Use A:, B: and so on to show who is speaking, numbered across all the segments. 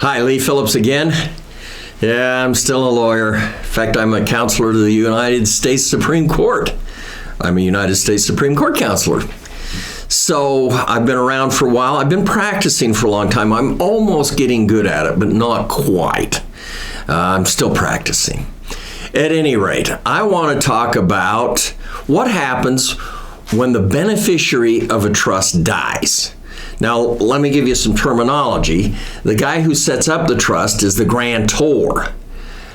A: Hi, Lee Phillips again. Yeah, I'm still a lawyer. In fact, I'm a counselor to the United States Supreme Court. I'm a United States Supreme Court counselor. So I've been around for a while. I've been practicing for a long time. I'm almost getting good at it, but not quite. I'm still practicing. At any rate, I want to talk about what happens when the beneficiary of a trust dies. Now, let me give you some terminology. The guy who sets up the trust is the grantor.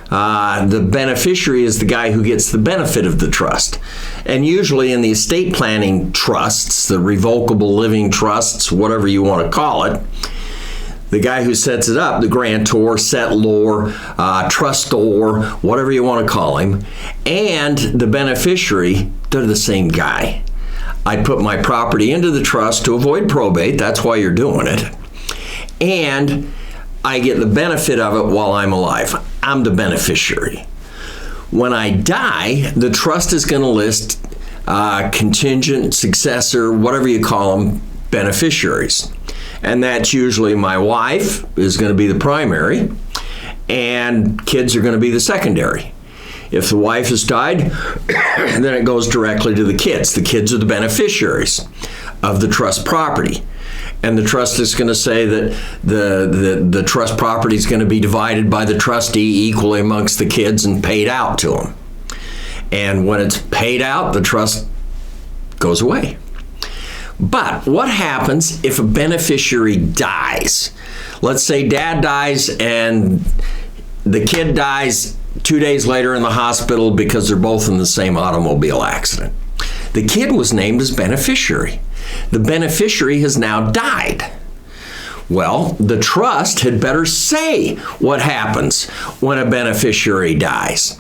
A: The beneficiary is the guy who gets the benefit of the trust. And usually in the estate planning trusts, the revocable living trusts, whatever you want to call it, the guy who sets it up, the grantor, settlor, trustor, whatever you want to call him, and the beneficiary, they're the same guy. I put my property into the trust to avoid probate. That's why you're doing it. And I get the benefit of it while I'm alive. I'm the beneficiary. When I die, the trust is going to list contingent, successor, whatever you call them, beneficiaries. And that's usually my wife is going to be the primary, and kids are going to be the secondary. If the wife has died, then it goes directly to the kids. The kids are the beneficiaries of the trust property. And the trust is going to say that the trust property is going to be divided by the trustee equally amongst the kids and paid out to them. And when it's paid out, the trust goes away. But what happens if a beneficiary dies? Let's say dad dies and the kid dies 2 days later in the hospital because they're both in the same automobile accident. The kid was named as beneficiary. The beneficiary has now died. Well, the trust had better say what happens when a beneficiary dies.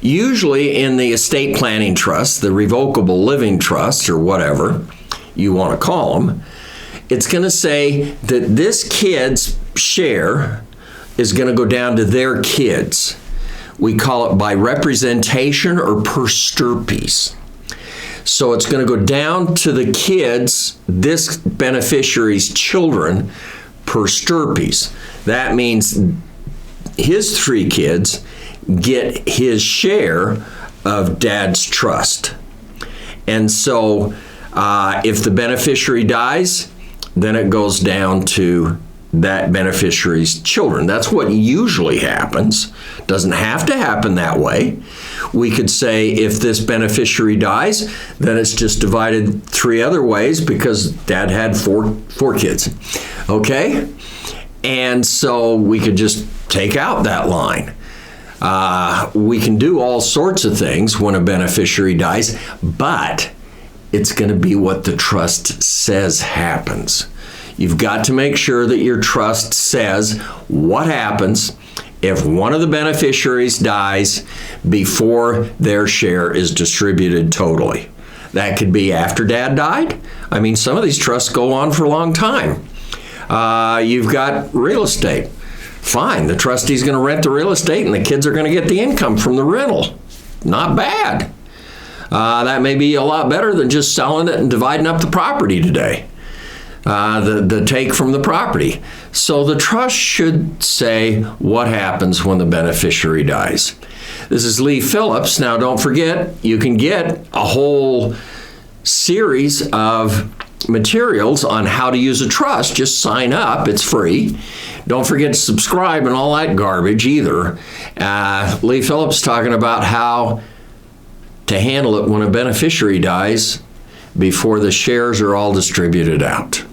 A: Usually in the estate planning trust, the revocable living trust, or whatever you want to call them, it's going to say that this kid's share is going to go down to their kids. We call it by representation or per stirpes. So it's going to go down to the kids, this beneficiary's children, per stirpes. That means his 3 kids get his share of dad's trust. And so if the beneficiary dies, then it goes down to that beneficiary's children. That's what usually happens. Doesn't have to happen that way. We could say if this beneficiary dies, then it's just divided 3 other ways because dad had four kids. Okay? And so we could just take out that line. We can do all sorts of things when a beneficiary dies, but it's going to be what the trust says happens. You've got to make sure that your trust says what happens if one of the beneficiaries dies before their share is distributed totally. That could be after dad died. I mean, some of these trusts go on for a long time. You've got real estate. Fine, the trustee's going to rent the real estate and the kids are going to get the income from the rental. Not bad. That may be a lot better than just selling it and dividing up the property today. The take from the property. So the trust should say what happens when the beneficiary dies. This is Lee Phillips. Now don't forget, you can get a whole series of materials on how to use a trust. Just sign up. It's free. Don't forget to subscribe and all that garbage either. Lee Phillips talking about how to handle it when a beneficiary dies before the shares are all distributed out.